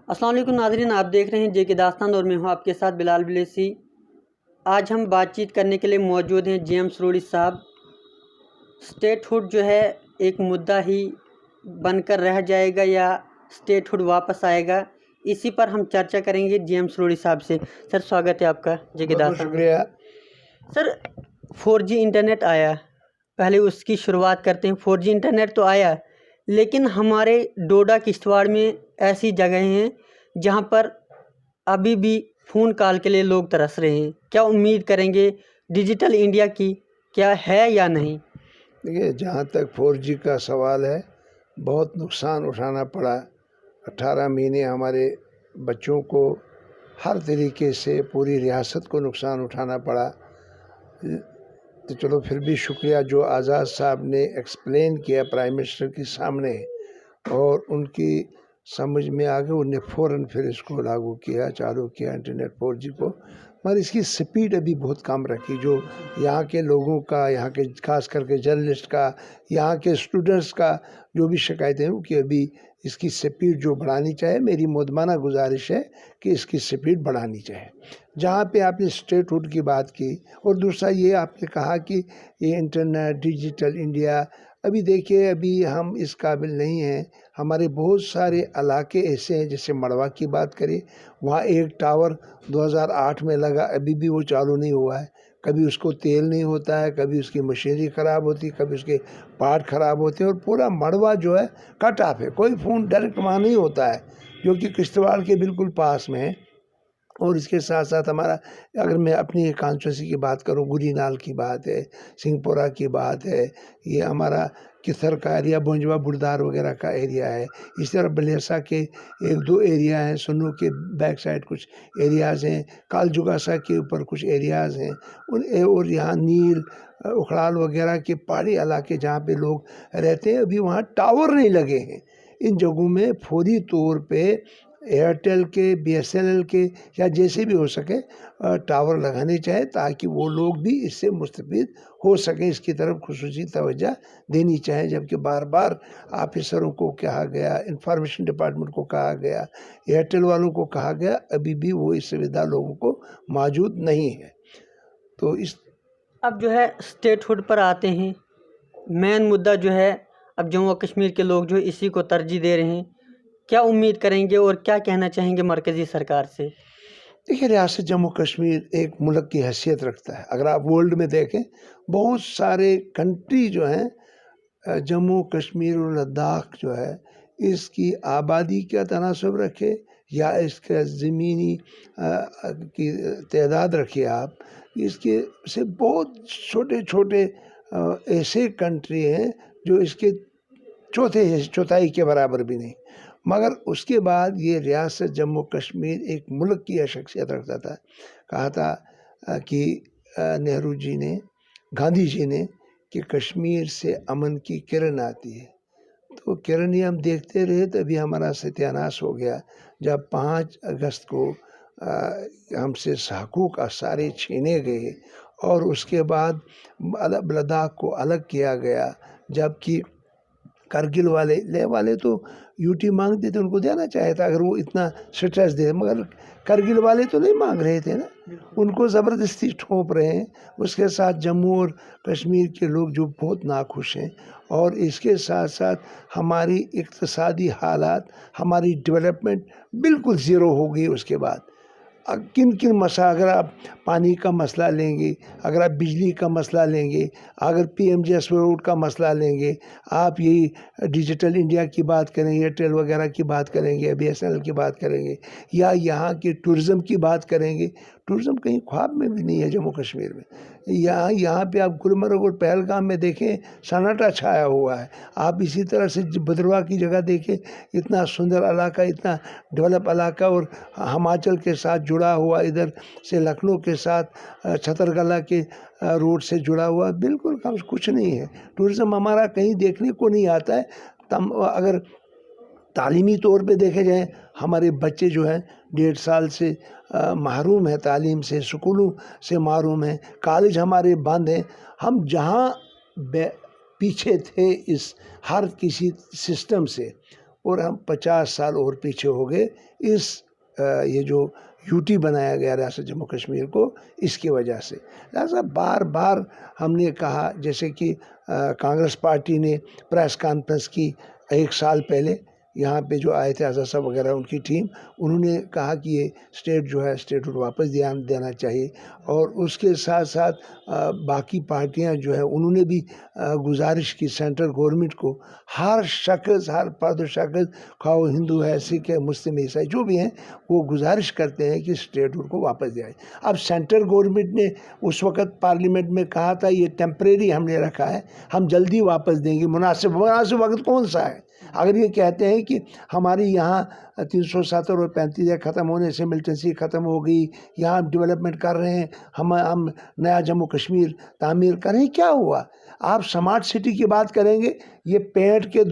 السلام علیکم ناظرین، آپ دیکھ رہے ہیں جے کے داستان اور میں ہوں آپ کے ساتھ بلال بلیسی۔ آج ہم بات چیت کرنے کے لیے موجود ہیں جے ایم سروڑی صاحب۔ اسٹیٹ ہوڈ جو ہے ایک مدعا ہی بن کر رہ جائے گا یا اسٹیٹ ہوڈ واپس آئے گا، اسی پر ہم چرچا کریں گے جے ایم سروڑی صاحب سے۔ سر سواگت ہے آپ کا جے کے داستان۔ شکریہ سر 4G انٹرنیٹ آیا، پہلے اس کی شروعات کرتے ہیں۔ 4G انٹرنیٹ تو آیا، لیکن ہمارے ڈوڈا کشتواڑ میں ایسی جگہیں ہیں جہاں پر ابھی بھی فون کال کے لیے لوگ ترس رہے ہیں۔ کیا امید کریں گے ڈیجیٹل انڈیا کی، کیا ہے یا نہیں؟ دیکھیے، جہاں تک 4G کا سوال ہے، بہت نقصان اٹھانا پڑا۔ 18 مہینے ہمارے بچوں کو ہر طریقے سے پوری ریاست کو نقصان اٹھانا پڑا۔ تو چلو پھر بھی شکریہ جو آزاد صاحب نے ایکسپلین کیا پرائم منسٹر کے سامنے، اور ان کی سمجھ میں آ گیا، انہوں نے فوراً پھر اس کو لاگو کیا، چالو کیا انٹرنیٹ 4G کو۔ مگر اس کی سپیڈ ابھی بہت کم رکھی، جو یہاں کے لوگوں کا، یہاں کے خاص کر کے جرنلسٹ کا، یہاں کے اسٹوڈنٹس کا جو بھی شکایتیں ہیں کہ ابھی اس کی سپیڈ جو بڑھانی چاہے، میری مدمانہ گزارش ہے کہ اس کی سپیڈ بڑھانی چاہے۔ جہاں پہ آپ نے اسٹیٹ ہوڈ کی بات کی، اور دوسرا یہ آپ نے کہا کہ یہ انٹرنیٹ ڈیجیٹل انڈیا، ابھی دیکھیے ابھی ہم اس قابل نہیں ہیں۔ ہمارے بہت سارے علاقے ایسے ہیں، جیسے مڑوا کی بات کریں، وہاں ایک ٹاور 2008 میں لگا، ابھی بھی وہ چالو نہیں ہوا ہے۔ کبھی اس کو تیل نہیں ہوتا ہے، کبھی اس کی مشینری خراب ہوتی ہے، کبھی اس کے پارٹ خراب ہوتے ہیں، اور پورا مڑوا جو ہے کٹ آف ہے، کوئی فون ڈائریکٹ وہاں نہیں ہوتا ہے، جو کہ کشتواڑ کے بالکل پاس میں ہے۔ اور اس کے ساتھ ساتھ ہمارا، اگر میں اپنی کانسٹیچوئنسی کی بات کروں، گری نال کی بات ہے، سنگھ پورہ کی بات ہے، یہ ہمارا کثر کا ایریا، بونجوا بردار وغیرہ کا ایریا ہے۔ اس طرح بلیسا کے ایک دو ایریا ہیں، سنو کے بیک سائڈ کچھ ایریاز ہیں، کال جگاسا کے اوپر کچھ ایریاز ہیں، اور یہاں نیل اکھڑال وغیرہ کے پہاڑی علاقے جہاں پہ لوگ رہتے ہیں، ابھی وہاں ٹاور نہیں لگے ہیں۔ ان جگہوں میں فوری طور پہ ایئرٹیل کے، BSNL کے، یا جیسے بھی ہو سکے ٹاور لگانے چاہے، تاکہ وہ لوگ بھی اس سے مستفید ہو سکیں۔ اس کی طرف خصوصی توجہ دینی چاہے، جبکہ بار بار آفیسروں کو کہا گیا، انفارمیشن ڈپارٹمنٹ کو کہا گیا، ایئرٹیل والوں کو کہا گیا، ابھی بھی وہ اس سویدھا لوگوں کو موجود نہیں ہے۔ تو اس اب جو ہے اسٹیٹ ہوڈ پر آتے ہیں، مین مدعا جو ہے اب جموں و کشمیر کے لوگ جو اسی کو ترجیح دے رہے ہیں۔ کیا امید کریں گے اور کیا کہنا چاہیں گے مرکزی سرکار سے؟ دیکھیے، ریاست جموں کشمیر ایک ملک کی حیثیت رکھتا ہے۔ اگر آپ ورلڈ میں دیکھیں، بہت سارے کنٹری جو ہیں جموں کشمیر اور لداخ جو ہے، اس کی آبادی کا تناسب رکھے یا اس کا زمینی کی تعداد رکھیے، آپ اس کے سے بہت چھوٹے چھوٹے ایسے کنٹری ہیں جو اس کے چوتھائی کے برابر بھی نہیں۔ مگر اس کے بعد یہ ریاست جموں کشمیر ایک ملک کی شخصیت رکھتا تھا۔ کہا تھا کہ نہرو جی نے، گاندھی جی نے، کہ کشمیر سے امن کی کرن آتی ہے۔ تو کرن ہی ہم دیکھتے رہے، تو ابھی ہمارا ستیہ ناش ہو گیا جب 5 اگست کو ہم سے حقوق سارے چھینے گئے، اور اس کے بعد لداخ کو الگ کیا گیا، جبکہ کرگل والے تو UT مانگتے تھے، ان کو دینا چاہے تھا اگر وہ اتنا سٹریس دے، مگر کرگل والے تو نہیں مانگ رہے تھے نا، ان کو زبردستی ٹھونپ رہے ہیں۔ اس کے ساتھ جموں اور کشمیر کے لوگ جو بہت ناخوش ہیں، اور اس کے ساتھ ساتھ ہماری اقتصادی حالات، ہماری ڈیولپمنٹ بالکل زیرو ہو گئی۔ اس کے بعد کن مسئلہ، اگر آپ پانی کا مسئلہ لیں گے، اگر آپ بجلی کا مسئلہ لیں گے، اگر PMGS روڈ کا مسئلہ لیں گے، آپ یہی ڈیجیٹل انڈیا کی بات کریں گے، ایئرٹیل وغیرہ کی بات کریں گے، BSNL کی بات کریں گے، یا یہاں کے ٹورزم کی بات کریں گے، ٹورزم کہیں خواب میں بھی نہیں ہے جموں کشمیر میں۔ یہاں پہ آپ گلمرگ اور پہلگام میں دیکھیں، سناٹا چھایا ہوا ہے۔ آپ اسی طرح سے بدرواہ کی جگہ دیکھیں، اتنا سندر علاقہ، اتنا ڈیولپ علاقہ، اور ہماچل کے ساتھ جڑا ہوا، ادھر سے لکھنؤ کے ساتھ چھترگلا کے روڈ سے جڑا ہوا، بالکل کچھ نہیں ہے۔ ٹورزم ہمارا کہیں دیکھنے کو نہیں آتا ہے۔ اگر تعلیمی طور پہ دیکھے جائیں، ہمارے بچے جو ہیں 1.5 سال سے محروم ہیں تعلیم سے، سکولوں سے محروم ہیں، کالج ہمارے بند ہیں۔ ہم جہاں پیچھے تھے اس ہر کسی سسٹم سے، اور ہم 50 سال اور پیچھے ہو گئے اس یہ جو یو ٹی بنایا گیا ریاست جموں کشمیر کو اس کی وجہ سے. لہٰذا بار بار ہم نے کہا، جیسے کہ کانگریس پارٹی نے پریس کانفرنس کی 1 سال پہلے، یہاں پہ جو آئے تھے اظہر صاحب وغیرہ ان کی ٹیم، انہوں نے کہا کہ یہ اسٹیٹ جو ہے اسٹیٹ واپس دینا چاہیے. اور اس کے ساتھ ساتھ باقی پارٹیاں جو ہے انہوں نے بھی گزارش کی سینٹرل گورنمنٹ کو، ہر شخص، ہر فرد و شخص، خواہ وہ ہندو ہے، سکھ ہے، مسلم عیسائی جو بھی ہیں، وہ گزارش کرتے ہیں کہ اسٹیٹ کو واپس دیا جائے. اب سینٹرل گورنمنٹ نے اس وقت پارلیمنٹ میں کہا تھا یہ ٹیمپریری ہم نے رکھا ہے، ہم جلدی واپس دیں گے. مناسب وقت کون سا ہے؟ اگر یہ کہتے ہیں کہ ہماری یہاں 370 اور 35 ختم ہونے سے ملٹنسی ختم ہو گئی، یہاں ڈیولپمنٹ کر رہے ہیں، ہم نیا جموں کشمیر تعمیر کریں، کیا ہوا؟ آپ سمارٹ سٹی کی بات کریں گے، یہ پینٹ کے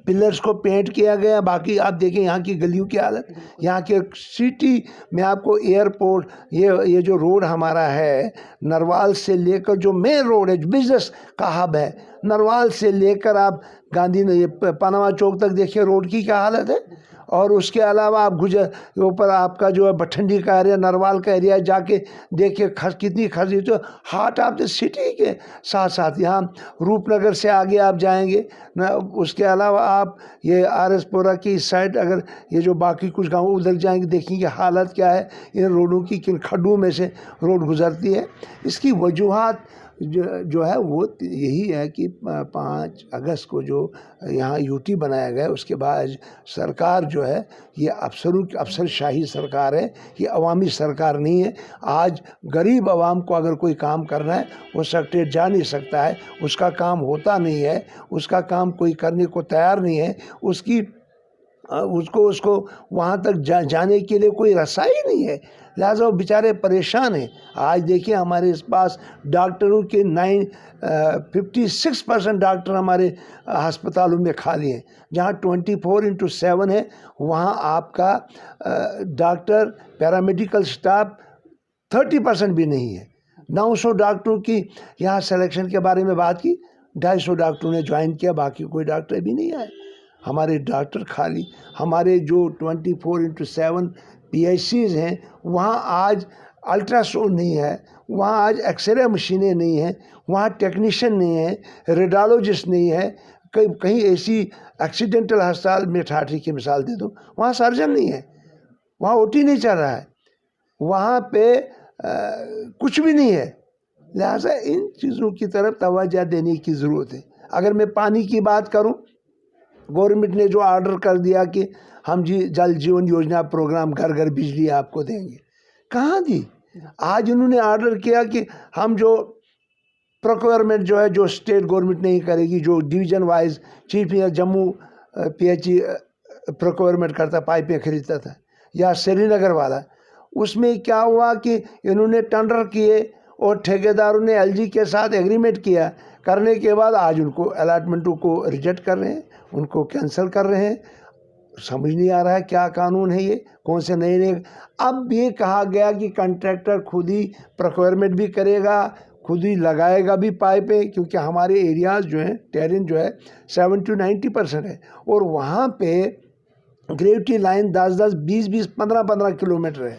پلرز کو پینٹ کیا گیا، باقی آپ دیکھیں یہاں کی گلیوں کی حالت، یہاں کے سٹی میں آپ کو ایئرپورٹ، یہ جو روڈ ہمارا ہے نروال سے لے کر، جو مین روڈ ہے، بزنس کا ہب ہے، نروال سے لے کر آپ گاندھی پاناما چوک تک دیکھیں روڈ کی کیا حالت ہے. اور اس کے علاوہ آپ اوپر آپ کا جو ہے بٹھنڈی کا ایریا، نروال کا ایریا جا کے دیکھیں کتنی خرچی. تو ہارٹ آف دا سٹی کے ساتھ ساتھ یہاں روپ نگر سے آگے آپ جائیں گے، اس کے علاوہ آپ یہ آر ایس پورہ کی سائڈ، اگر یہ جو باقی کچھ گاؤں ادھر جائیں گے، دیکھیں کہ حالت کیا ہے، ان روڈوں کی کن کھڈوں میں سے روڈ گزرتی ہے. اس کی وجوہات جو ہے وہ یہی ہے کہ 5 اگست کو جو یہاں یو ٹی بنایا گیا، اس کے بعد سرکار جو ہے یہ افسر شاہی سرکار ہے، یہ عوامی سرکار نہیں ہے. آج غریب عوام کو اگر کوئی کام کرنا ہے، وہ سیکریٹریٹ جا نہیں سکتا ہے، اس کا کام ہوتا نہیں ہے، اس کا کام کوئی کرنے کو تیار نہیں ہے، اس کو وہاں تک جانے کے لیے کوئی رسائی نہیں ہے. لہٰذا وہ بیچارے پریشان ہیں. آج دیکھیں ہمارے اس پاس ڈاکٹروں کے 56% ڈاکٹر ہمارے ہسپتالوں میں خالی ہیں. جہاں 24/7 ہے، وہاں آپ کا ڈاکٹر پیرامیڈیکل سٹاف 30% بھی نہیں ہے. 900 ڈاکٹروں کی یہاں سلیکشن کے بارے میں بات کی، 250 ڈاکٹروں نے جوائن کیا، باقی کوئی ڈاکٹر بھی نہیں آئے. ہمارے ڈاکٹر خالی. ہمارے جو 24/7 پی ایچ سیز ہیں، وہاں آج الٹرا ساؤنڈ نہیں ہے، وہاں آج ایکس رے مشینیں نہیں ہیں، وہاں ٹیکنیشین نہیں ہے، ریڈالوجسٹ نہیں ہے. کہیں ایسی ایکسیڈنٹل ہسپتال میں ٹھاٹھی کی مثال دے دو، وہاں سرجن نہیں ہے، وہاں او ٹی نہیں چل رہا ہے، وہاں پہ کچھ بھی نہیں ہے. لہٰذا ان چیزوں کی طرف توجہ دینے کی ضرورت ہے. اگر میں پانی کی بات کروں، گورنمنٹ نے جو آرڈر کر دیا کہ ہم جل جیون یوجنا پروگرام گھر گھر بجلی آپ کو دیں گے، کہاں دی؟ آج انہوں نے آرڈر کیا کہ ہم جو پروکیورمنٹ جو ہے، جو اسٹیٹ گورنمنٹ نہیں کرے گی، جو division wise chief minister Jammu P H E procurement کرتا، پائپیں خریدتا تھا، یا سری نگر والا، اس میں کیا ہوا کہ انہوں نے ٹینڈر کیے اور ٹھیکیداروں نے ایل جی کے ساتھ ایگریمنٹ کیا، کرنے کے بعد آج ان کو الاٹمنٹوں کو ریجیکٹ کر رہے ہیں، ان کو کینسل کر رہے ہیں. سمجھ نہیں آ رہا ہے کیا قانون ہے یہ، کون سے نئے. اب یہ کہا گیا کہ کنٹریکٹر خود ہی پروکیورمنٹ بھی کرے گا، خود ہی لگائے گا بھی پائپیں، کیونکہ ہمارے ایریاز جو ہیں ٹیرن جو ہے 70-90% ہے، اور وہاں پہ گریوٹی لائن 10-10, 20-20, 15-15 کلومیٹر ہے.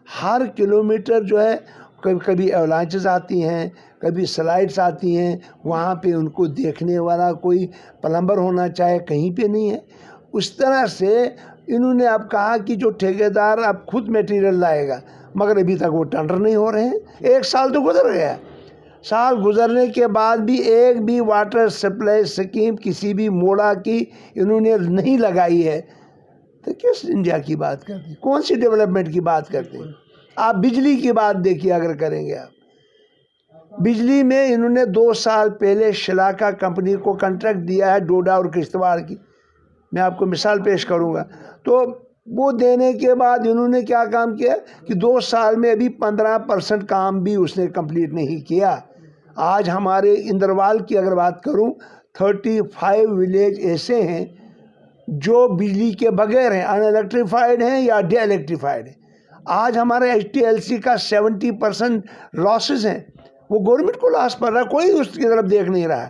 ہر کلومیٹر جو ہے کبھی ایولانچز آتی ہیں، کبھی سلائڈس آتی ہیں، وہاں پہ ان کو دیکھنے والا کوئی پلمبر ہونا چاہے، کہیں پہ نہیں ہے. اس طرح سے انہوں نے اب کہا کہ جو ٹھیکیدار اب خود میٹیریل لائے گا، مگر ابھی تک وہ ٹینڈر نہیں ہو رہے ہیں. 1 سال تو گزر گیا. سال گزرنے کے بعد بھی ایک بھی واٹر سپلائی اسکیم کسی بھی موڑا کی انہوں نے نہیں لگائی ہے. تو کس انڈیا کی بات کرتے ہیں؟ کون سی ڈیولپمنٹ کی بات کرتے ہیں؟ آپ بجلی کی بات دیکھیے، اگر کریں گے آپ بجلی میں انہوں نے 2 سال پہلے شلاکا کمپنی کو کنٹریکٹ دیا ہے ڈوڈا اور کشتواڑ کی. میں آپ کو مثال پیش کروں گا. تو وہ دینے کے بعد انہوں نے کیا کام کیا کہ 2 سال میں ابھی 15% کام بھی اس نے کمپلیٹ نہیں کیا. آج ہمارے اندروال کی اگر بات کروں، 35 ولیج ایسے ہیں جو بجلی کے بغیر ہیں، ان الیکٹریفائڈ ہیں یا ڈی الیکٹریفائڈ ہیں. آج ہمارے ایچ ٹی ایل سی کا 70% لاسز ہیں. وہ گورنمنٹ کو لاس پڑ رہا ہے، کوئی اس کی طرف دیکھ نہیں رہا ہے.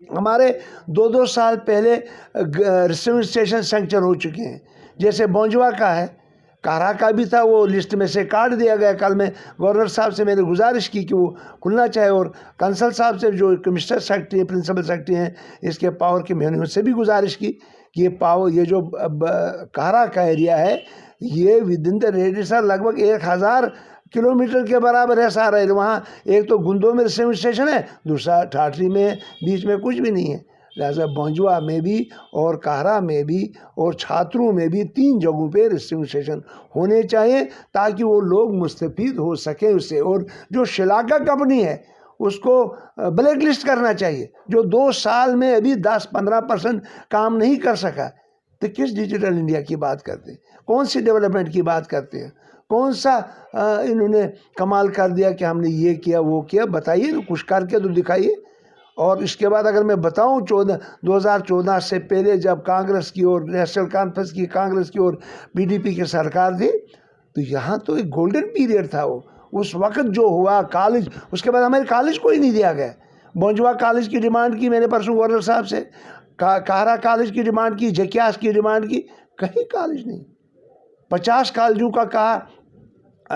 ہمارے 2 سال پہلے ریسیونگ اسٹیشن سینکچر ہو چکے ہیں، جیسے بونجوا کا ہے، کارا کا بھی تھا، وہ لسٹ میں سے کاٹ دیا گیا۔ کل میں گورنر صاحب سے میں نے گزارش کی کہ وہ کھلنا چاہے، اور کنسل صاحب سے جو کمشنر سیکرٹری ہیں، پرنسپل سیکرٹری ہیں اس کے پاور کے، میں نے ان سے بھی گزارش کی کہ یہ جو کارا کا ایریا ہے یہ ود ان دا ریڈیس لگ بھگ 1000 کلومیٹر کے برابر ہے سارا۔ وہاں ایک تو گندوں میں ریسیونگ اسٹیشن ہے، دوسرا ٹھاٹری میں، بیچ میں کچھ بھی نہیں ہے۔ لہٰذا بونجوا میں بھی اور کارا میں بھی اور چھاتروں میں بھی 3 جگہوں پہ ریسیونگ اسٹیشن ہونے چاہیے تاکہ وہ لوگ مستفید ہو سکیں اس سے۔ اور جو شلاکا کمپنی ہے اس کو بلیک لسٹ کرنا چاہیے، جو 2 سال میں ابھی 10-15% کام نہیں کر سکا۔ تو کس ڈیجیٹل انڈیا کی بات کرتے ہیں؟ کون سی ڈیولپمنٹ کی بات کرتے ہیں؟ کون سا انہوں نے کمال کر دیا کہ ہم نے یہ کیا وہ کیا؟ بتائیے، کچھ کر کے تو دکھائیے۔ اور اس کے بعد اگر میں بتاؤں 2014 سے پہلے جب کانگریس کی اور نیشنل کانفرنس کی، کانگریس کی اور PDP کی سرکار تھی، تو یہاں تو ایک گولڈن پیریڈ تھا۔ وہ اس وقت جو ہوا کالج، اس کے بعد ہمارے کالج کو ہی نہیں دیا گیا۔ بونجوا کالج کی ڈیمانڈ کی میں نے پرسوں گورنر صاحب سے، کارا کالج کی ڈیمانڈ کی، جکیاس کی ڈیمانڈ کی، کہیں کالج نہیں۔ 50 کالجوں کا کہا،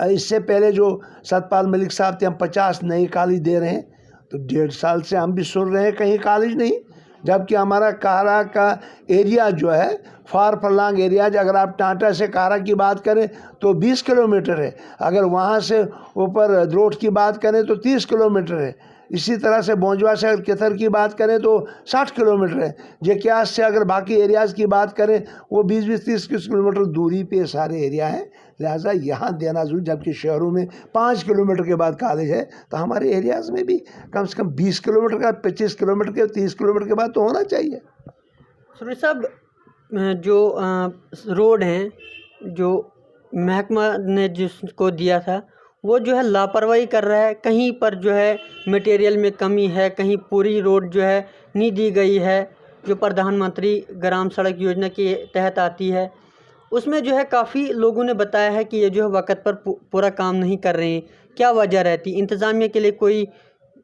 اس سے پہلے جو ستپال ملک صاحب تھے، ہم 50 نئے کالج دے رہے ہیں، تو 1.5 سال سے ہم بھی سن رہے ہیں کہیں کالج نہیں۔ جبکہ ہمارا کارا کا ایریا جو ہے فار فرلانگ ایریا، اگر آپ ٹانٹا سے کارا کی بات کریں تو 20 کلومیٹر ہے، اگر وہاں سے اوپر روڈ کی بات کریں تو 30 کلومیٹر ہے۔ اسی طرح سے بونجوا سے اگر کتھر کی بات کریں تو 60 کلومیٹر ہے۔ جکیاس سے اگر باقی ایریاز کی بات کریں وہ 20-30 کلومیٹر دوری پہ سارے ایریا ہیں۔ لہٰذا یہاں دینا ضرور، جبکہ شہروں میں 5 کلومیٹر کے بعد کالج ہے، تو ہمارے ایریاز میں بھی کم سے کم 20 کلومیٹر کا، 25 کلومیٹر کے، 30 کلومیٹر کے بعد تو ہونا چاہیے۔ سروری صاحب، جو روڈ ہیں جو محکمہ نے جس کو دیا تھا وہ جو ہے لاپرواہی کر رہا ہے، کہیں پر جو ہے مٹیریل میں کمی ہے، کہیں پوری روڈ جو ہے نہیں دی گئی ہے، جو پردھان منتری گرام سڑک یوجنا کے تحت آتی ہے۔ اس میں جو ہے کافی لوگوں نے بتایا ہے کہ یہ جو ہے وقت پر پورا کام نہیں کر رہے ہیں۔ کیا وجہ رہتی؟ انتظامیہ کے لیے کوئی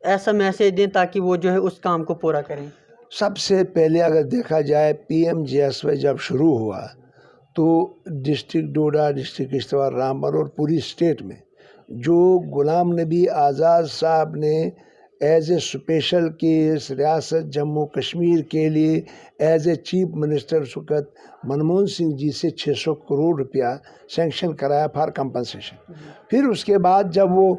ایسا میسیج دیں تاکہ وہ جو ہے اس کام کو پورا کریں۔ سب سے پہلے اگر دیکھا جائے PMGSY جب شروع ہوا تو ڈسٹرکٹ ڈوڈا، ڈسٹرکٹ کشتواڑ، رامبن اور پوری اسٹیٹ میں جو غلام نبی آزاد صاحب نے ایز اے اسپیشل کیس ریاست جموں کشمیر کے لیے ایز اے چیف منسٹر اس وقت منموہن سنگھ جی سے 600 کروڑ روپیہ سینکشن کرایا فار کمپنسیشن۔ پھر اس کے بعد جب وہ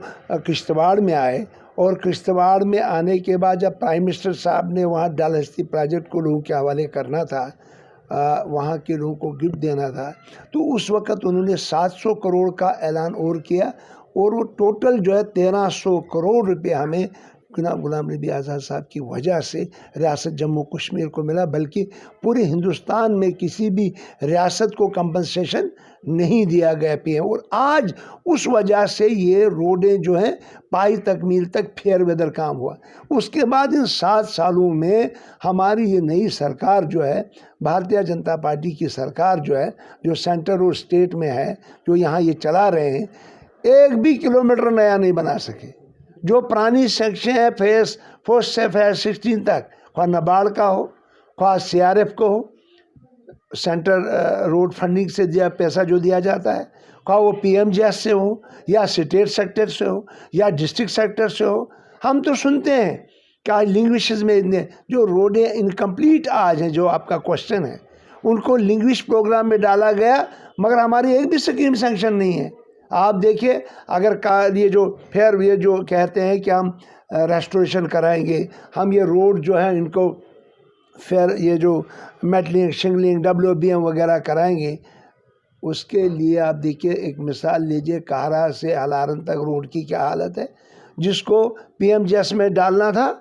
کشتواڑ میں آئے، اور کشتواڑ میں آنے کے بعد جب پرائم منسٹر صاحب نے وہاں ڈالہستی پروجیکٹ کو لوگوں کے حوالے کرنا تھا، وہاں کے لوگوں کو گفٹ دینا تھا، تو اس وقت انہوں نے 700 کروڑ کا اعلان اور کیا، اور وہ ٹوٹل جو ہے 1300 کروڑ روپے ہمیں جناب غلام نبی آزاد صاحب کی وجہ سے ریاست جموں کشمیر کو ملا، بلکہ پورے ہندوستان میں کسی بھی ریاست کو کمپنسیشن نہیں دیا گیا پی ایم۔ اور آج اس وجہ سے یہ روڈیں جو ہیں پائی تکمیل تک فیئر ویدر کام ہوا۔ اس کے بعد ان 7 سالوں میں ہماری یہ نئی سرکار جو ہے، بھارتیہ جنتا پارٹی کی سرکار جو ہے، جو سینٹر اور اسٹیٹ میں ہے، جو یہاں یہ چلا رہے ہیں، 1 بھی کلومیٹر نیا نہیں بنا سکے۔ جو پرانی سیکشن ہے فیز 4 سے فیز 16 تک، خواہ نباڑ کا ہو، خواہ CRF کو ہو، سینٹر روڈ فنڈنگ سے دیا پیسہ جو دیا جاتا ہے، خواہ وہ PMGS سے ہو یا اسٹیٹ سیکٹر سے ہو یا ڈسٹرکٹ سیکٹر سے ہو، ہم تو سنتے ہیں کہ آج لنگویشز میں جو روڈیں انکمپلیٹ آج ہیں، جو آپ کا کوشچن ہے، ان کو لنگویش پروگرام میں ڈالا گیا، مگر ہماری ایک بھی اسکیم سینکشن نہیں ہے۔ آپ دیکھیے، اگر یہ جو پھر یہ جو کہتے ہیں کہ ہم ریسٹوریشن کرائیں گے، ہم یہ روڈ جو ہے ان کو پھر یہ جو میٹلنگ، شنگلنگ، WBM وغیرہ کرائیں گے، اس کے لیے آپ دیکھیے، ایک مثال لیجئے، کہارا سے ہلارن تک روڈ کی کیا حالت ہے، جس کو PMGS میں ڈالنا تھا،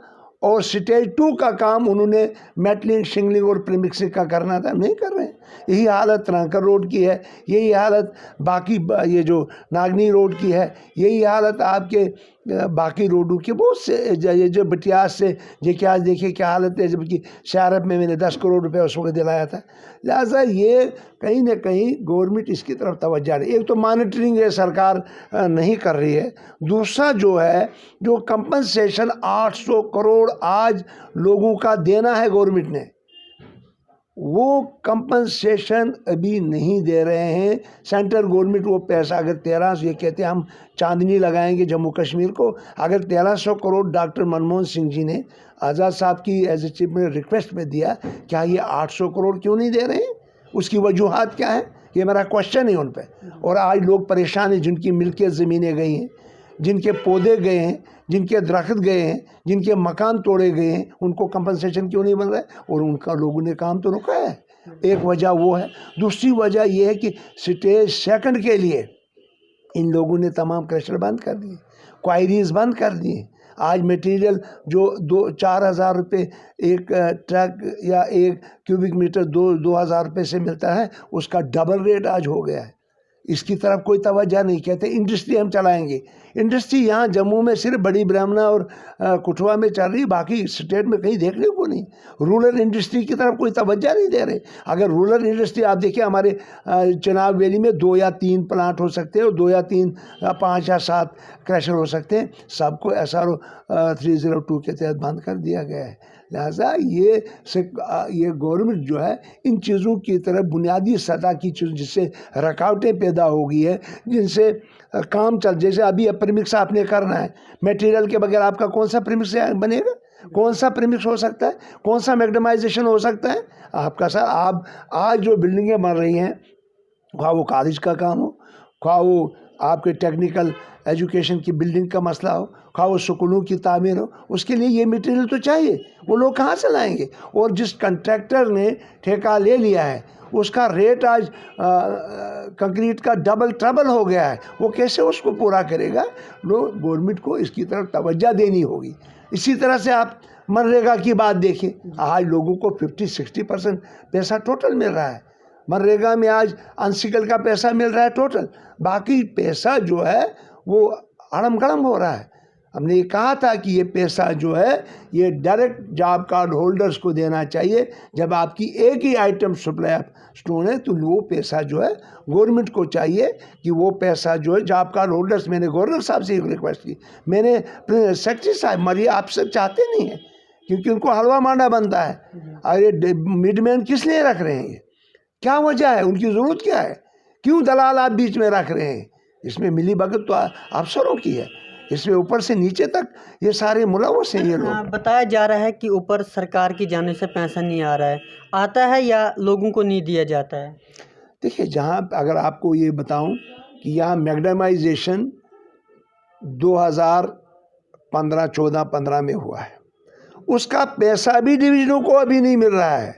اور سٹیج 2 کا کام انہوں نے میٹلنگ، شنگلنگ اور پریمکسنگ کا کرنا تھا، نہیں کر رہے ہیں۔ یہی حالت رانکر روڈ کی ہے، یہی حالت باقی یہ جو ناگنی روڈ کی ہے، یہی حالت آپ کے باقی روڈوں کے بہت سے یہ جو بٹیاس سے یہ کیا دیکھیے کیا حالت ہے، جبکہ شہرب میں نے 10 کروڑ روپے اس وقت دلایا تھا. لہٰذا یہ کہیں نہ کہیں گورنمنٹ اس کی طرف توجہ نہیں. ایک تو مانیٹرنگ ہے سرکار نہیں کر رہی ہے، دوسرا جو ہے جو کمپنسیشن 800 کروڑ آج لوگوں کا دینا ہے گورنمنٹ نے، وہ کمپنسیشن ابھی نہیں دے رہے ہیں. سینٹرل گورنمنٹ وہ پیسہ اگر 1300، یہ کہتے ہیں ہم چاندنی لگائیں گے جموں کشمیر کو، اگر 1300 کروڑ ڈاکٹر منموہن سنگھ جی نے آزاد صاحب کی ایز اے چیف میں ریکویسٹ میں دیا، کیا یہ 800 کروڑ کیوں نہیں دے رہے ہیں؟ اس کی وجوہات کیا ہیں؟ یہ میرا کوشچن ہے ان پہ. اور آج لوگ پریشان ہیں، جن کی ملکیت زمینیں گئی ہیں، جن کے پودے گئے ہیں، جن کے درخت گئے ہیں، جن کے مکان توڑے گئے ہیں، ان کو کمپنسیشن کیوں نہیں بن رہا ہے؟ اور ان کا لوگوں نے کام تو رکا ہے. ایک وجہ وہ ہے. دوسری وجہ یہ ہے کہ سٹیج سیکنڈ کے لیے ان لوگوں نے تمام کریشر بند کر دیے، کوائریز بند کر دیے. آج میٹیریل جو 4,000 روپے ایک ٹرک یا ایک کیوبک میٹر 2,000 روپے سے ملتا ہے، اس کا ڈبل ریٹ آج ہو گیا ہے. اس کی طرف کوئی توجہ نہیں. کہتے انڈسٹری ہم چلائیں گے. انڈسٹری یہاں جموں میں صرف بڑی برہمنا اور کٹھوا میں چل رہی، باقی اسٹیٹ میں کہیں دیکھنے کو نہیں. رورل انڈسٹری کی طرف کوئی توجہ نہیں دے رہے. اگر رورل انڈسٹری آپ دیکھیں ہمارے چناب ویلی میں 2 یا 3 پلانٹ ہو سکتے ہیں، اور 2 یا 3 یا 5 یا 7 کریشر ہو سکتے ہیں. سب کو SRO 302 کے تحت بند کر دیا گیا ہے. لہٰذا یہ گورنمنٹ جو ہے ان چیزوں کی طرف بنیادی سطح کی چیز جس سے رکاوٹیں پیدا ہو گئی ہے، جن سے کام جیسے ابھی پریمکس آپ نے کرنا ہے، میٹیریل کے بغیر آپ کا کون سا پریمکس بنے گا؟ کون سا پریمکس ہو سکتا ہے؟ کون سا میگڈمائزیشن ہو سکتا ہے آپ کا؟ سر آپ آج جو بلڈنگیں بن رہی ہیں، خواہ وہ کالج کا کام ہو، خواہ وہ آپ کے ٹیکنیکل ایجوکیشن کی بلڈنگ کا مسئلہ ہو، خواہ وہ سکولوں کی تعمیر ہو، اس کے لیے یہ میٹیریل تو چاہیے. وہ لوگ کہاں سے لائیں گے؟ اور جس کنٹریکٹر نے ٹھیکہ لے لیا ہے اس کا ریٹ آج کنکریٹ کا ڈبل ٹربل ہو گیا ہے، وہ کیسے اس کو پورا کرے گا؟ گورنمنٹ کو اس کی طرف توجہ دینی ہوگی. اسی طرح سے آپ منریگا کی بات دیکھیں، آج لوگوں کو 50-60% پیسہ ٹوٹل مل رہا ہے. منریگا میں آج انسکل کا پیسہ مل رہا ہے ٹوٹل، باقی پیسہ جو ہے وہ اڑم گڑم ہو رہا ہے. ہم نے یہ کہا تھا کہ یہ پیسہ جو ہے یہ ڈائریکٹ جاب کارڈ ہولڈرز کو دینا چاہیے. جب آپ کی ایک ہی آئٹم سپلائی آف اسٹون ہے تو وہ پیسہ جو ہے گورنمنٹ کو چاہیے کہ وہ پیسہ جو ہے جاب کارڈ ہولڈرز. میں نے گورنر صاحب سے ایک ریکویسٹ کی، میں نے سیکرٹری صاحب مری آپ سے چاہتے نہیں ہیں کیونکہ ان کو حلوہ مانڈا بنتا ہے. اور یہ مڈ مین کس لیے رکھ رہے ہیں؟ یہ کیا وجہ ہے؟ ان کی ضرورت کیا ہے؟ کیوں دلال آپ بیچ میں رکھ رہے ہیں؟ اس میں ملی بھگت تو افسروں کی ہے، اس میں اوپر سے نیچے تک یہ سارے ملوث ہیں. یہ لوگ بتایا جا رہا ہے کہ اوپر سرکار کی جانب سے پیسہ نہیں آ رہا ہے، آتا ہے یا لوگوں کو نہیں دیا جاتا ہے؟ دیکھیے، جہاں اگر آپ کو یہ بتاؤں کہ یہاں میگڈمائزیشن 2014-15 میں ہوا ہے، اس کا پیسہ بھی ڈویژنوں کو ابھی نہیں مل رہا ہے.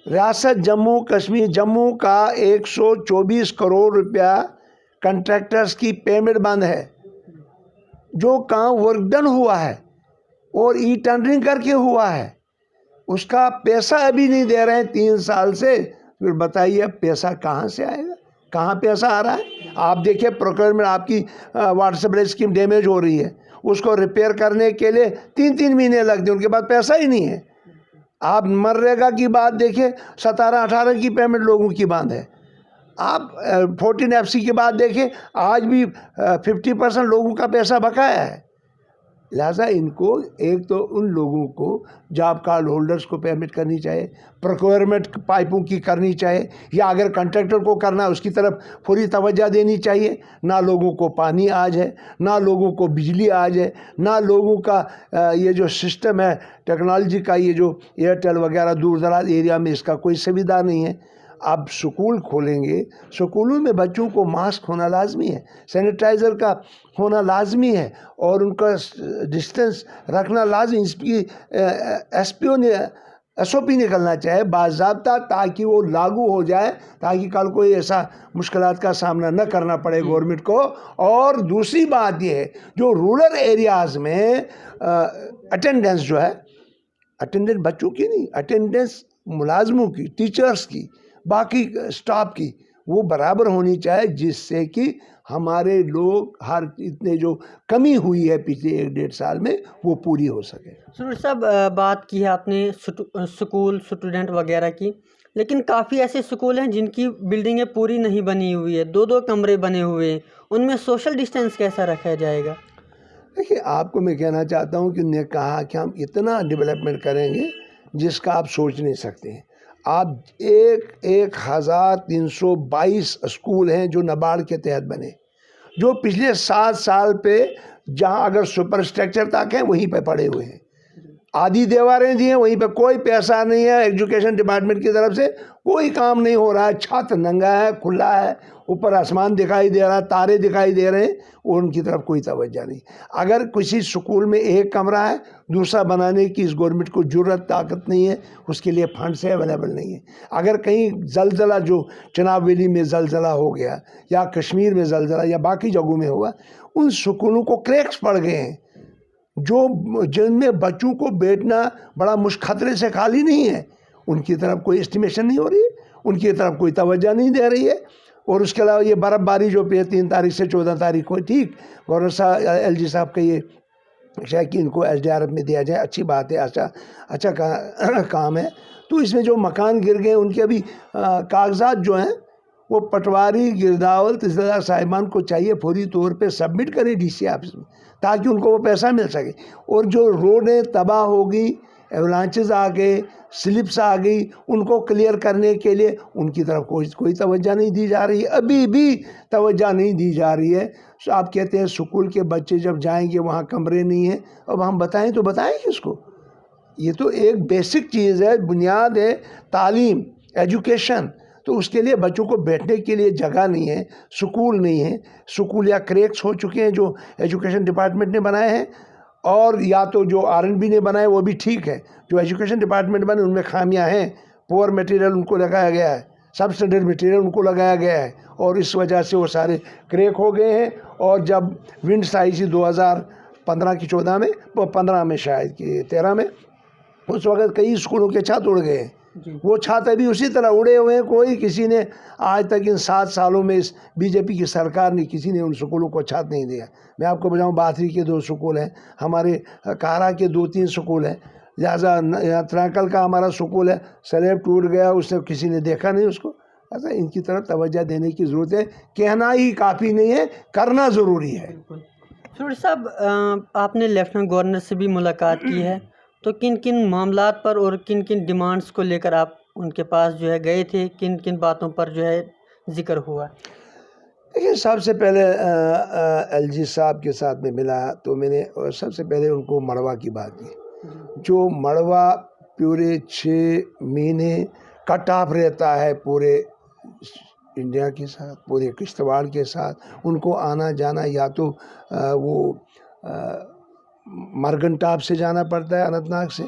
ریاست جموں کشمیر جموں کا 124 کروڑ روپیہ کنٹریکٹرز کی پیمنٹ بند ہے. جو کام ورک ڈن ہوا ہے اور ای ٹینڈرنگ کر کے ہوا ہے اس کا پیسہ ابھی نہیں دے رہے ہیں 3 سال سے. پھر بتائیے اب پیسہ کہاں سے آئے گا؟ کہاں پیسہ آ رہا ہے؟ آپ دیکھیں پروکیورمنٹ آپ کی واٹر سپلائی اسکیم ڈیمیج ہو رہی ہے، اس کو ریپیئر کرنے کے لیے 3 مہینے لگتے ہیں، ان کے پاس پیسہ ہی نہیں ہے. آپ منریگا کی بات دیکھیں، 17-18 کی پیمنٹ لوگوں کی بند ہے. آپ 14 FC کی بات دیکھیں، آج بھی 50% لوگوں کا پیسہ بقایا ہے. لہٰذا ان کو ایک تو ان لوگوں کو جاب کارڈ ہولڈرز کو پیمنٹ کرنی چاہیے، پروکیورمنٹ پائپوں کی کرنی چاہیے، یا اگر کنٹریکٹر کو کرنا ہے اس کی طرف پوری توجہ دینی چاہیے. نہ لوگوں کو پانی آج ہے، نہ لوگوں کو بجلی آج ہے، نہ لوگوں کا یہ جو سسٹم ہے ٹیکنالوجی کا، یہ جو ایئرٹیل وغیرہ دور دراز ایریا میں اس کا کوئی سویدھا نہیں ہے. اب سکول کھولیں گے، سکولوں میں بچوں کو ماسک ہونا لازمی ہے، سینیٹائزر کا ہونا لازمی ہے، اور ان کا ڈسٹنس رکھنا لازمی. اس کی SOP نکلنا چاہے باضابطہ تاکہ وہ لاگو ہو جائے، تاکہ کل کوئی ایسا مشکلات کا سامنا نہ کرنا پڑے گورنمنٹ کو. اور دوسری بات یہ ہے جو رورل ایریاز میں اٹینڈنس جو ہے، اٹینڈنس بچوں کی نہیں، اٹینڈنس ملازموں کی، ٹیچرز کی، باقی سٹاف کی، وہ برابر ہونی چاہیے، جس سے کہ ہمارے لوگ ہر اتنے جو کمی ہوئی ہے پچھلے 1-1.5 سال میں وہ پوری ہو سکے۔ سرور صاحب، بات کی ہے آپ نے سکول اسٹوڈنٹ وغیرہ کی، لیکن کافی ایسے سکول ہیں جن کی بلڈنگیں پوری نہیں بنی ہوئی ہے، 2 کمرے بنے ہوئے ہیں، ان میں سوشل ڈسٹینس کیسا رکھا جائے گا؟ دیکھیے، آپ کو میں کہنا چاہتا ہوں کہ انہوں نے کہا کہ ہم اتنا ڈیولپمنٹ کریں گے جس کا آپ سوچ نہیں سکتے ہیں۔ آپ 1322 اسکول ہیں جو نبارڈ کے تحت بنے، جو پچھلے 7 سال پہ جہاں اگر سپر اسٹرکچر تک ہیں وہیں پہ پڑے ہوئے ہیں، آدھی دیواریں دی ہیں، وہیں پہ کوئی پیسہ نہیں ہے، ایجوکیشن ڈپارٹمنٹ کی طرف سے کوئی کام نہیں ہو رہا ہے، چھت ننگا ہے، کھلا ہے، اوپر آسمان دکھائی دے رہا ہے، تارے دکھائی دے رہے ہیں، اور ان کی طرف کوئی توجہ نہیں۔ اگر کسی سکول میں 1 کمرہ ہے، دوسرا بنانے کی اس گورنمنٹ کو جرت طاقت نہیں ہے، اس کے لیے فنڈس اویلیبل نہیں ہے۔ اگر کہیں زلزلہ، جو چناب ویلی میں زلزلہ ہو گیا یا کشمیر میں زلزلہ یا باقی جگہوں میں ہوا، ان سکولوں کو کریکس پڑ گئے ہیں، جن میں بچوں کو بیٹھنا بڑا خطرے سے خالی نہیں ہے، ان کی طرف کوئی اسٹیمیشن نہیں ہو رہی ہے، ان کی طرف کوئی توجہ نہیں دے رہی ہے۔ اور اس کے علاوہ یہ برف باری جو 3 تاریخ سے 14 تاریخ کو، ٹھیک، گورنر صاحب ایل جی صاحب کا یہ شاید کہ ان کو ایس ڈی آر ایف میں دیا جائے، اچھی بات ہے، اچھا کام ہے۔ تو اس میں جو مکان گر گئے ان کے ابھی کاغذات جو ہیں وہ پٹواری، گرداول، تحصیلدار صاحبان کو چاہیے فوری طور پہ سبمٹ کریں ڈی سی آفس میں، تاکہ ان کو وہ پیسہ مل سکے۔ اور جو روڈیں تباہ ہو گئی، ایولانچز آ گئے، سلپس آ گئی، ان کو کلیئر کرنے کے لیے ان کی طرف کوئی توجہ نہیں دی جا رہی ہے، ابھی بھی توجہ نہیں دی جا رہی ہے۔ آپ کہتے ہیں سکول کے بچے جب جائیں گے وہاں کمرے نہیں ہیں، اب ہم بتائیں تو بتائیں کس کو؟ یہ تو ایک بیسک چیز ہے، بنیاد ہے، تعلیم، ایجوکیشن۔ تو اس کے لیے بچوں کو بیٹھنے کے لیے جگہ نہیں ہے، سکول نہیں ہے، سکول یا کریکس ہو چکے ہیں جو ایجوکیشن ڈپارٹمنٹ نے بنائے ہیں، اور یا تو جو RNB نے بنائے وہ بھی ٹھیک ہے، جو ایجوکیشن ڈپارٹمنٹ بنے ان میں خامیاں ہیں، پور میٹیریل ان کو لگایا گیا ہے، سب اسٹینڈرڈ میٹیریل ان کو لگایا گیا ہے، اور اس وجہ سے وہ سارے کریک ہو گئے ہیں۔ اور جب ونڈس آئی سی 2015 کی 14 میں، 15 میں شاید کہ 13 میں، اس وقت کئی اسکولوں کے چھت اڑ گئے ہیں، وہ چھت ابھی اسی طرح اڑے ہوئے ہیں، کسی نے آج تک ان 7 سالوں میں اس BJP کی سرکار نے کسی نے ان سکولوں کو چھت نہیں دیا۔ میں آپ کو بتاؤں، باتری کے 2 سکول ہیں، ہمارے کارا کے 2-3 سکول ہیں، لہٰذا ترانکل کا ہمارا سکول ہے، سلیب ٹوٹ گیا، اس نے کسی نے دیکھا نہیں اس کو۔ ایسا ان کی طرف توجہ دینے کی ضرورت ہے، کہنا ہی کافی نہیں ہے، کرنا ضروری ہے۔ سرور صاحب، آپ نے لیفٹیننٹ گورنر سے بھی ملاقات کی ہے، تو کن کن معاملات پر اور کن کن ڈیمانڈز کو لے کر آپ ان کے پاس جو ہے گئے تھے، کن کن باتوں پر جو ہے ذکر ہوا؟ دیکھیے، سب سے پہلے LG صاحب کے ساتھ میں ملا تو میں نے سب سے پہلے ان کو مڑوا کی بات کی، جو مڑوا پورے 6 مہینے کٹ آف رہتا ہے پورے انڈیا کے ساتھ، پورے کشتواڑ کے ساتھ، ان کو آنا جانا یا تو وہ مرگن ٹاپ سے جانا پڑتا ہے، اننت ناگ سے،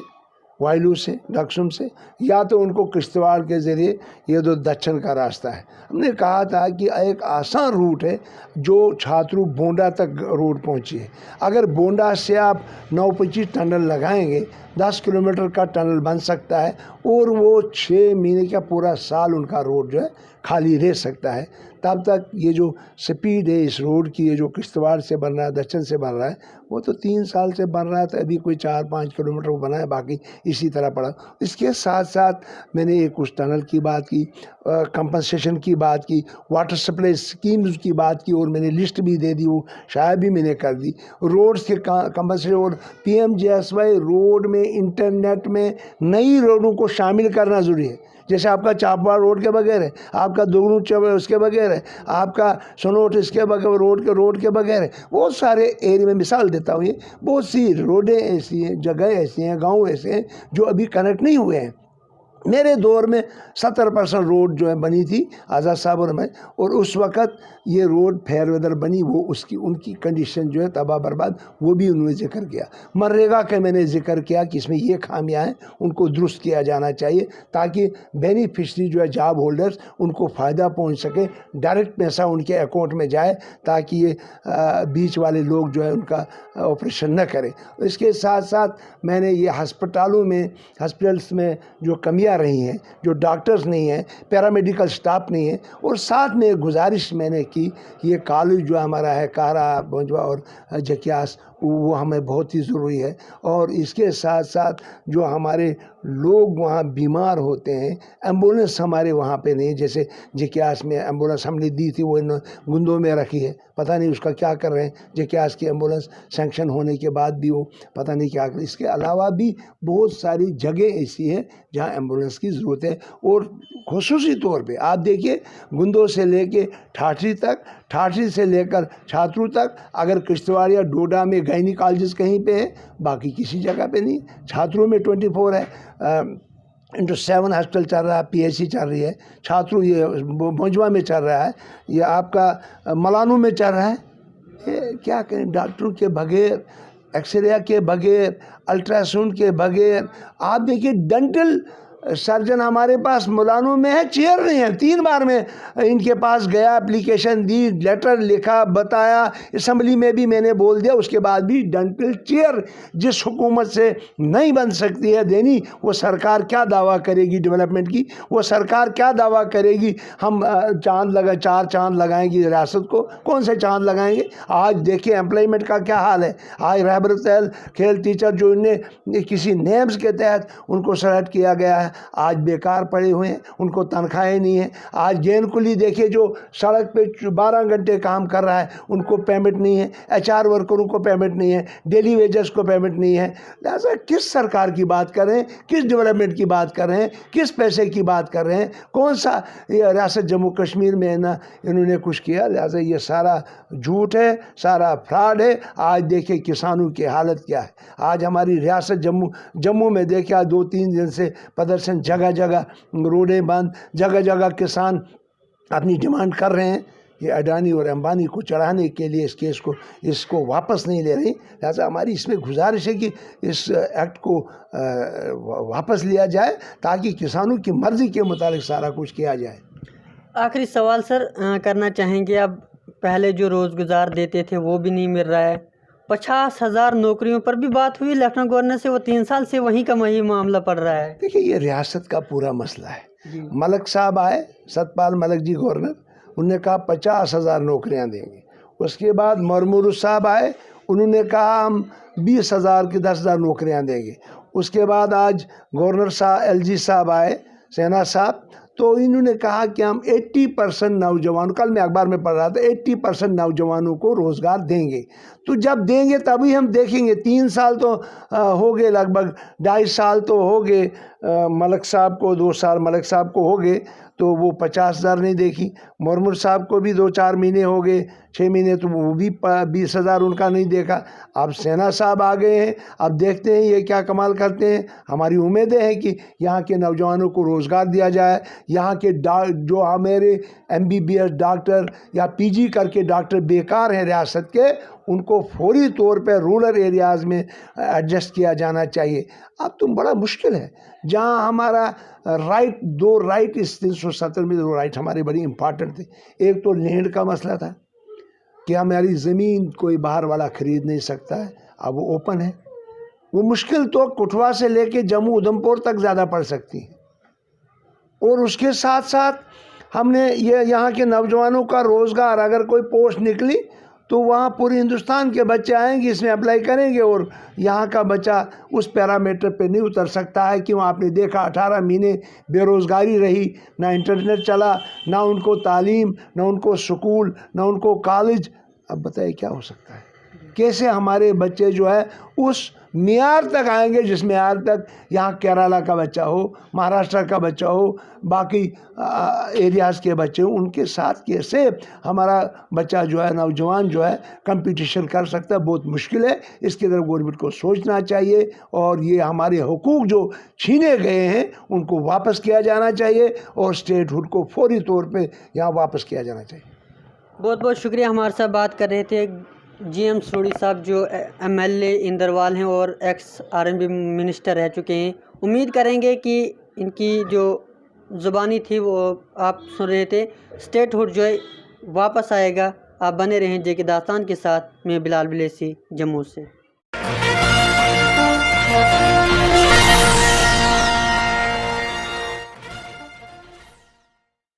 وائلو سے، ڈکسم سے، یا تو ان کو کشتواڑ کے ذریعے یہ دچن کا راستہ ہے۔ ہم نے کہا تھا کہ ایک آسان روٹ ہے جو چھاترو بونڈا تک روڈ پہنچی ہے، اگر بونڈا سے آپ 925 ٹنل لگائیں گے، 10 کلومیٹر کا ٹنل بن سکتا ہے، اور وہ 6 مہینے کا پورا سال ان کا روڈ جو ہے خالی رہ سکتا ہے۔ تب تک یہ جو سپیڈ ہے اس روڈ کی، یہ جو کشتواڑ سے بن رہا ہے، دچن سے بن رہا ہے، وہ تو 3 سال سے بن رہا ہے، تو ابھی کوئی 4-5 کلومیٹر بنا ہے، باقی اسی طرح پڑا۔ اس کے ساتھ ساتھ میں نے ایک اس ٹنل کی بات کی، کمپنسیشن کی بات کی، واٹر سپلائی اسکیمز کی بات کی، اور میں نے لسٹ بھی دے دی، وہ شاید بھی میں نے کر دی۔ روڈز کے کمپنسیشن اور PMGSY روڈ میں، انٹرنیٹ میں نئی روڈوں کو شامل کرنا ضروری ہے، جیسے آپ کا چاپواڑ روڈ کے بغیر ہے، آپ کا دوگنو اس کے بغیر ہے، آپ کا سنوٹ اس کے بغیر روڈ کے بغیر ہے، بہت سارے ایریا میں مثال دیتا ہوں، یہ بہت سی روڈیں ایسی ہیں، جگہ ایسی ہیں، گاؤں ایسے ہیں جو ابھی کنیکٹ نہیں ہوئے ہیں۔ میرے دور میں 70% روڈ جو ہے بنی تھی آزاد صاحب اور میں، اور اس وقت یہ روڈ فیئر ویدر بنی، وہ ان کی کنڈیشن جو ہے تباہ برباد، وہ بھی انہوں نے ذکر کیا۔ منریگا کا میں نے ذکر کیا کہ اس میں یہ خامیاں ہیں، ان کو درست کیا جانا چاہیے، تاکہ بینیفیشری جو ہے جاب ہولڈرز ان کو فائدہ پہنچ سکے، ڈائریکٹ پیسہ ان کے اکاؤنٹ میں جائے، تاکہ یہ بیچ والے لوگ جو ہے ان کا آپریشن نہ کریں۔ اس کے ساتھ ساتھ میں نے یہ ہسپتالوں میں، ہاسپٹلس میں جو کمیاں آ رہی ہیں جو ڈاکٹرز نہیں ہیں, پیرامیڈیکل سٹاف نہیں ہے. اور ساتھ میں ایک گزارش میں نے کی, یہ کالج جو ہمارا ہے کارا بونجوا اور جکیاس, وہ ہمیں بہت ہی ضروری ہے. اور اس کے ساتھ ساتھ جو ہمارے لوگ وہاں بیمار ہوتے ہیں, ایمبولینس ہمارے وہاں پہ نہیں. جیسے جکیاس میں ایمبولینس ہم نے دی تھی, وہ گندوں میں رکھی ہے, پتہ نہیں اس کا کیا کر رہے ہیں. جکیاس کی ایمبولینس سینکشن ہونے کے بعد بھی وہ پتہ نہیں کیا کر. اس کے علاوہ بھی بہت ساری جگہ ایسی ہیں جہاں ایمبولینس کی ضرورت ہے. اور خصوصی طور پہ آپ دیکھیے, گندوں سے لے کے ٹھاٹھی تک, ٹھاٹھی سے لے کر چھاترو تک, اگر کشتواڑ یا ڈوڈا میں گائنیکالوجسٹ کہیں پہ ہے, باقی کسی جگہ پہ نہیں. چھاترو میں 24 ہے, انٹو 7 ہاسپٹل چل رہا ہے, پی ایچ سی چل رہی ہے. چھاترو یہ بونجوا میں چل رہا ہے, یہ آپ کا ملانو میں چل رہا ہے. کیا کریں, ڈاکٹروں کے بغیر, ایکس رے کے بغیر, الٹراساؤنڈ کے بغیر. آپ دیکھیے ڈینٹل سرجن ہمارے پاس ملانو میں ہے, چیئر نہیں ہے. 3 بار میں ان کے پاس گیا, اپلیکیشن دی, لیٹر لکھا, بتایا, اسمبلی میں بھی میں نے بول دیا. اس کے بعد بھی ڈینٹل چیئر جس حکومت سے نہیں بن سکتی ہے دینی, وہ سرکار کیا دعویٰ کرے گی ڈیولپمنٹ کی؟ وہ سرکار کیا دعویٰ کرے گی ہم 4 چاند لگائیں گی ریاست کو؟ کون سے چاند لگائیں گے؟ آج دیکھیں امپلائمنٹ کا کیا حال ہے. آج رہبر کھیل ٹیچر جو انہیں کسی نیمز کے تحت ان کو سلیکٹ کیا گیا ہے, آج بیکار پڑے ہوئے ہیں, ان کو تنخواہیں نہیں ہیں. آج جین کلی دیکھے جو سڑک پہ 12 گھنٹے کام کر رہا ہے, ان کو پیمنٹ نہیں ہے. ایچ آر ورکروں کو پیمنٹ نہیں ہے, ڈیلی ویجز کو پیمنٹ نہیں ہے. لہٰذا کس سرکار کی بات کر رہے ہیں, کس ڈیولپمنٹ کی بات کر رہے ہیں, کس پیسے کی بات کر رہے ہیں؟ کون سا ریاست جموں کشمیر میں نا انہوں نے کچھ کیا؟ لہٰذا یہ سارا جھوٹ ہے, سارا فراڈ ہے. آج دیکھیں کسانوں کی حالت کیا ہے. آج ہماری ریاست جموں میں دیکھا 2-3 دن سے پدرشن, جگہ جگہ روڈیں بند, جگہ جگہ کسان اپنی ڈیمانڈ کر رہے ہیں. یہ اڈانی اور امبانی کو چڑھانے کے لیے اس کو واپس نہیں لے رہی. لہٰذا ہماری اس میں گزارش ہے کہ اس ایکٹ کو واپس لیا جائے تاکہ کسانوں کی مرضی کے مطابق سارا کچھ کیا جائے. آخری سوال سر کرنا چاہیں گے, اب پہلے جو روزگار دیتے تھے وہ بھی نہیں مل رہا ہے. 50,000 نوکریوں پر بھی بات ہوئی لیفٹنٹ گورنر سے, وہ 3 سال سے وہیں کا وہی معاملہ پڑ رہا ہے. دیکھیے یہ ریاست کا پورا مسئلہ ہے. ملک صاحب آئے, ستپال ملک جی گورنر, انہوں نے کہا 50,000 نوکریاں دیں گے. اس کے بعد مرمورو صاحب آئے, انہوں نے کہا ہم 20,000 کی 10,000 نوکریاں دیں گے. اس کے بعد آج گورنر صاحب ایل جی صاحب آئے, سینا صاحب, تو انہوں نے کہا کہ ہم 80% نوجوانوں, کل میں اخبار میں پڑھ رہا تھا, 80% نوجوانوں کو روزگار دیں گے. تو جب دیں گے تبھی ہم دیکھیں گے. 3 سال تو ہو گئے, لگ بھگ 2.5 سال تو ہو گئے ملک صاحب کو, 2 سال ملک صاحب کو ہو گئے, تو وہ 50,000 نہیں دیکھی. مرمر صاحب کو بھی 2-4 مہینے ہو گئے, 6 مہینے, تو وہ بھی 20,000 ان کا نہیں دیکھا. اب سینا صاحب آ گئے ہیں, اب دیکھتے ہیں یہ کیا کمال کرتے ہیں. ہماری امیدیں ہیں کہ یہاں کے نوجوانوں کو روزگار دیا جائے. یہاں کے جو ہمارے MBBS ڈاکٹر یا PG کر کے ڈاکٹر بیکار ہیں ریاست کے, ان کو فوری طور پہ رورل ایریاز میں ایڈجسٹ کیا جانا چاہیے. اب تو بڑا مشکل ہے جہاں ہمارا رائٹ, 2 رائٹ اس 370 میں 2 رائٹ ہمارے بڑی امپارٹنٹ تھے. ایک تو لینڈ کا مسئلہ تھا کہ ہماری زمین کوئی باہر والا خرید نہیں سکتا ہے, اب وہ اوپن ہے. وہ مشکل تو کٹھوا سے لے کے جموں ادھمپور تک زیادہ پڑ سکتی ہے. اور اس کے ساتھ ساتھ ہم نے یہاں کے نوجوانوں کا روزگار, اگر کوئی پوسٹ نکلی تو وہاں پوری ہندوستان کے بچے آئیں گے, اس میں اپلائی کریں گے, اور یہاں کا بچہ اس پیرامیٹر پہ نہیں اتر سکتا ہے. کیوں؟ آپ نے دیکھا 18 مہینے بے روزگاری رہی, نہ انٹرنیٹ چلا, نہ ان کو تعلیم, نہ ان کو سکول, نہ ان کو کالج. اب بتائیے کیا ہو سکتا ہے؟ کیسے ہمارے بچے جو ہے اس معیار تک آئیں گے جس معیار تک یہاں کیرالہ کا بچہ ہو, مہاراشٹر کا بچہ ہو, باقی ایریاز کے بچے ہوں, ان کے ساتھ کیسے ہمارا بچہ جو ہے, نوجوان جو ہے, کمپٹیشن کر سکتا ہے؟ بہت مشکل ہے. اس کی طرف گورنمنٹ کو سوچنا چاہیے, اور یہ ہمارے حقوق جو چھینے گئے ہیں ان کو واپس کیا جانا چاہیے, اور اسٹیٹ ہوڈ کو فوری طور پہ یہاں واپس کیا جانا چاہیے. بہت بہت شکریہ. ہمارے ساتھ بات کر رہے تھے GM سروڑی صاحب, جو MLA اندروال ہیں اور ایکس RMB منسٹر رہ چکے ہیں. امید کریں گے کہ ان کی جو زبانی تھی وہ آپ سن رہے تھے, اسٹیٹ ہوڈ جو ہے واپس آئے گا. آپ بنے رہیں جے کے داستان کے ساتھ. میں بلال بلیسی, جموں سے.